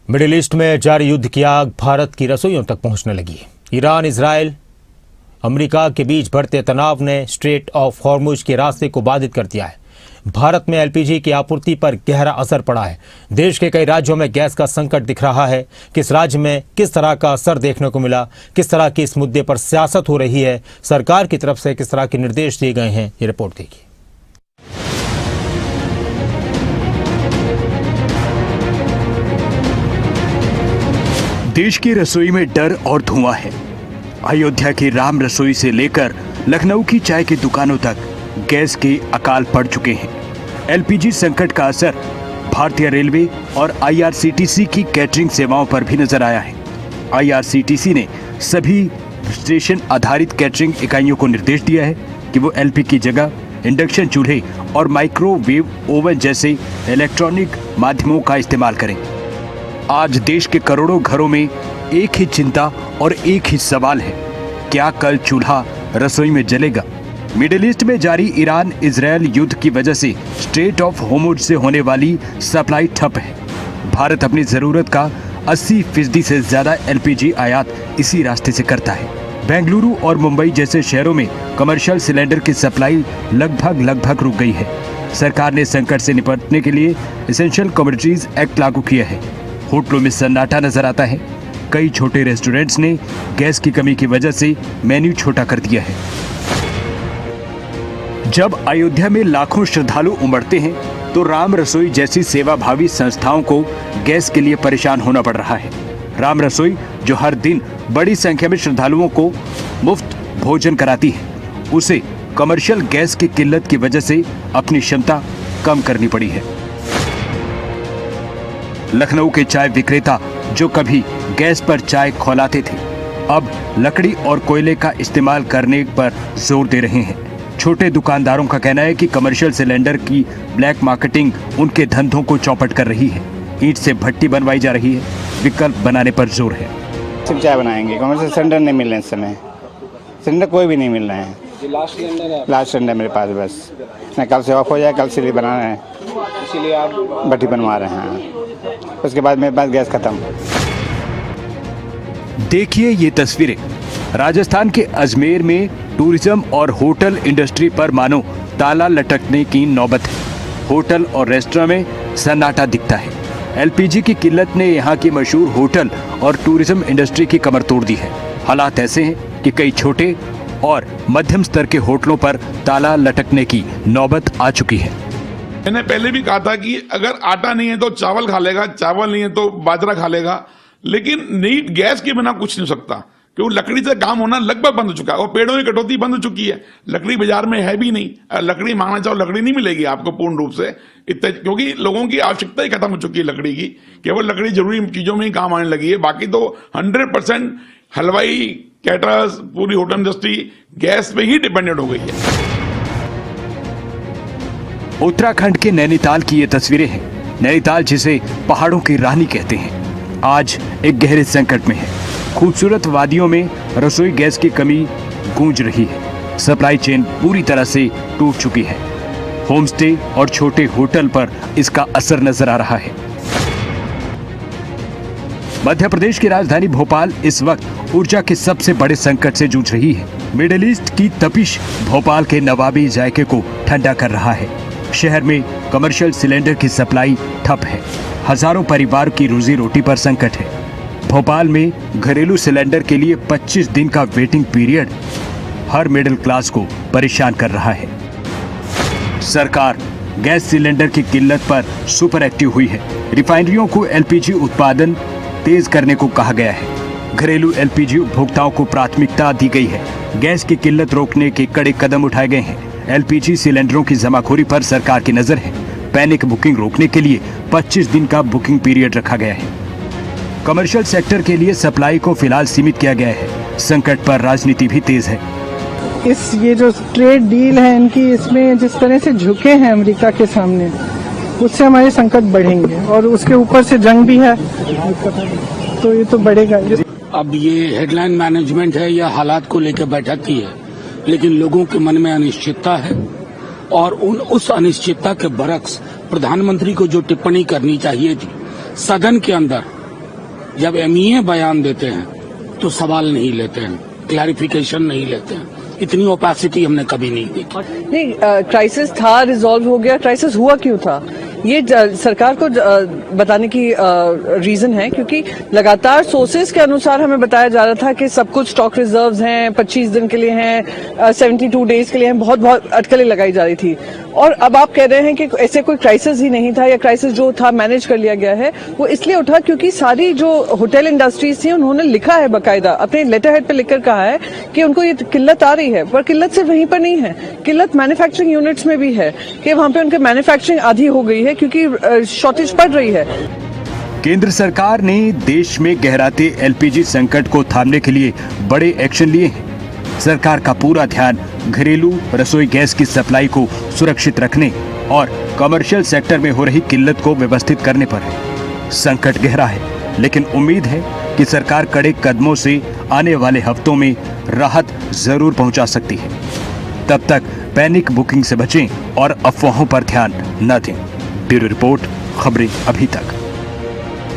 Middle east में जारी युद्ध की आग भारत की रसोइयों तक पहुंचने लगी। ईरान, इजराइल, अमेरिका के बीच बढ़ते तनाव ने स्ट्रेट ऑफ हॉर्मुज के रास्ते को बाधित कर दिया है। भारत में एलपीजी की आपूर्ति पर गहरा असर पड़ा है। देश के कई राज्यों में गैस का संकट दिख रहा है। किस राज्य में किस तरह का असर देखने को मिला, किस तरह की इस मुद्दे पर सियासत हो रही है, सरकार की तरफ से किस तरह के निर्देश दिए गए हैं, ये रिपोर्ट देखिए। देश की रसोई में डर और धुआं है। अयोध्या की राम रसोई से लेकर लखनऊ की चाय की दुकानों तक गैस के अकाल पड़ चुके हैं। एलपीजी संकट का असर भारतीय रेलवे और आईआरसीटीसी की कैटरिंग सेवाओं पर भी नजर आया है। आईआरसीटीसी ने सभी स्टेशन आधारित कैटरिंग इकाइयों को निर्देश दिया है कि वो एलपीजी की जगह इंडक्शन चूल्हे और माइक्रोवेव ओवन जैसे इलेक्ट्रॉनिक माध्यमों का इस्तेमाल करें। आज देश के करोड़ों घरों में एक ही चिंता और एक ही सवाल है, क्या कल चूल्हा रसोई में जलेगा? मिडिल ईस्ट में जारी ईरान इजरायल युद्ध की वजह से स्ट्रेट ऑफ हॉर्मुज से होने वाली सप्लाई ठप है। भारत अपनी जरूरत का 80% से ज्यादा एलपीजी आयात इसी रास्ते से करता है। बेंगलुरु और मुंबई जैसे शहरों में कमर्शियल सिलेंडर की सप्लाई लगभग रुक गई है। सरकार ने संकट से निपटने के लिए एसेंशियल कमोडिटीज एक्ट लागू किया है। होटलों में सन्नाटा नजर आता है। कई छोटे रेस्टोरेंट्स ने गैस की कमी की वजह से मेन्यू छोटा कर दिया है। जब अयोध्या में लाखों श्रद्धालु उमड़ते हैं तो राम रसोई जैसी सेवाभावी संस्थाओं को गैस के लिए परेशान होना पड़ रहा है। राम रसोई जो हर दिन बड़ी संख्या में श्रद्धालुओं को मुफ्त भोजन कराती है, उसे कमर्शियल गैस की किल्लत की वजह से अपनी क्षमता कम करनी पड़ी है। लखनऊ के चाय विक्रेता जो कभी गैस पर चाय खौलाते थे, अब लकड़ी और कोयले का इस्तेमाल करने पर जोर दे रहे हैं। छोटे दुकानदारों का कहना है कि कमर्शियल सिलेंडर की ब्लैक मार्केटिंग उनके धंधों को चौपट कर रही है। ईंट से भट्टी बनवाई जा रही है, विकल्प बनाने पर जोर है। सिर्फ चाय बनाएंगे, कमर्शियल सिलेंडर नहीं मिल रहे इस समय। सिलेंडर कोई भी नहीं मिल रहे हैं। लास्ट सिलेंडर मेरे पास बस नहीं, कल से ऑफ हो जाए, कल से बनाना है, इसीलिए आप भट्टी बनवा रहे हैं। उसके बाद मेरे पास गैस खत्म। देखिए ये तस्वीरें राजस्थान के अजमेर में टूरिज्म और होटल इंडस्ट्री पर मानो ताला लटकने की नौबत है। होटल और रेस्टोरेंट में सन्नाटा दिखता है। एलपीजी की किल्लत ने यहाँ की मशहूर होटल और टूरिज्म इंडस्ट्री की कमर तोड़ दी है। हालात ऐसे हैं कि कई छोटे और मध्यम स्तर के होटलों पर ताला लटकने की नौबत आ चुकी है। मैंने पहले भी कहा था कि अगर आटा नहीं है तो चावल खा लेगा, चावल नहीं है तो बाजरा खा लेगा, लेकिन नीट गैस के बिना कुछ नहीं सकता, क्योंकि लकड़ी से काम होना लगभग बंद हो चुका है और पेड़ों की कटौती बंद हो चुकी है। लकड़ी बाजार में है भी नहीं, लकड़ी मांगना चाहो लकड़ी नहीं मिलेगी आपको पूर्ण रूप से, इतने क्योंकि लोगों की आवश्यकता ही खत्म हो चुकी है लकड़ी की। केवल लकड़ी जरूरी चीजों में ही काम आने लगी है, बाकी तो 100% हलवाई, कैटरर्स, पूरी होटल इंडस्ट्री गैस पे ही डिपेंडेंट हो गई है। उत्तराखंड के नैनीताल की ये तस्वीरें हैं। नैनीताल जिसे पहाड़ों की रानी कहते हैं, आज एक गहरे संकट में है। खूबसूरत वादियों में रसोई गैस की कमी गूंज रही है। सप्लाई चेन पूरी तरह से टूट चुकी है। होमस्टे और छोटे होटल पर इसका असर नजर आ रहा है। मध्य प्रदेश की राजधानी भोपाल इस वक्त ऊर्जा के सबसे बड़े संकट से जूझ रही है। मिडिल ईस्ट की तपिश भोपाल के नवाबी जायके को ठंडा कर रहा है। शहर में कमर्शियल सिलेंडर की सप्लाई ठप है। हजारों परिवार की रोजी रोटी पर संकट है। भोपाल में घरेलू सिलेंडर के लिए 25 दिन का वेटिंग पीरियड हर मिडिल क्लास को परेशान कर रहा है। सरकार गैस सिलेंडर की किल्लत पर सुपर एक्टिव हुई है। रिफाइनरियों को एलपीजी उत्पादन तेज करने को कहा गया है। घरेलू एलपीजी उपभोक्ताओं को प्राथमिकता दी गई है। गैस की किल्लत रोकने के कड़े कदम उठाए गए हैं। एलपीजी सिलेंडरों की जमाखोरी पर सरकार की नजर है। पैनिक बुकिंग रोकने के लिए 25 दिन का बुकिंग पीरियड रखा गया है। कमर्शियल सेक्टर के लिए सप्लाई को फिलहाल सीमित किया गया है। संकट पर राजनीति भी तेज है। ये जो ट्रेड डील है इनकी, इसमें जिस तरह से झुके हैं अमेरिका के सामने, उससे हमारे संकट बढ़ेंगे और उसके ऊपर से जंग भी है, तो ये तो बढ़ेगा। अब ये हेडलाइन मैनेजमेंट है, यह हालात को लेकर बैठक की है, लेकिन लोगों के मन में अनिश्चितता है और उस अनिश्चितता के बरक्स प्रधानमंत्री को जो टिप्पणी करनी चाहिए थी सदन के अंदर, जब एमईए बयान देते हैं तो सवाल नहीं लेते हैं, क्लैरिफिकेशन नहीं लेते हैं। इतनी ओपेसिटी हमने कभी नहीं देखी। नहीं, क्राइसिस था, रिजॉल्व हो गया। क्राइसिस हुआ क्यों था ये सरकार को बताने की रीजन है, क्योंकि लगातार सोर्सेज के अनुसार हमें बताया जा रहा था कि सब कुछ स्टॉक रिजर्व्स हैं, 25 दिन के लिए हैं, 72 डेज के लिए हैं, बहुत अटकलें लगाई जा रही थी। और अब आप कह रहे हैं कि ऐसे कोई क्राइसिस ही नहीं था, या क्राइसिस जो था मैनेज कर लिया गया है। वो इसलिए उठा क्योंकि सारी जो होटल इंडस्ट्रीज थी उन्होंने लिखा है, बाकायदा अपने लेटर हेड पे लिखकर कहा है कि उनको ये किल्लत आ रही है। पर किल्लत सिर्फ वहीं पर नहीं है, किल्लत मैन्युफैक्चरिंग यूनिट्स में भी है कि वहां पे उनके मैन्युफैक्चरिंग आधी हो गई है क्योंकि शॉर्टेज पड़ रही है। केंद्र सरकार ने देश में गहराते एलपीजी संकट को थामने के लिए बड़े एक्शन लिए हैं। सरकार का पूरा ध्यान घरेलू रसोई गैस की सप्लाई को सुरक्षित रखने और कमर्शियल सेक्टर में हो रही किल्लत को व्यवस्थित करने पर है। संकट गहरा है, लेकिन उम्मीद है कि सरकार कड़े कदमों से आने वाले हफ्तों में राहत जरूर पहुंचा सकती है। तब तक पैनिक बुकिंग से बचें और अफवाहों पर ध्यान न दें। ब्यूरो रिपोर्ट, खबरें अभी तक।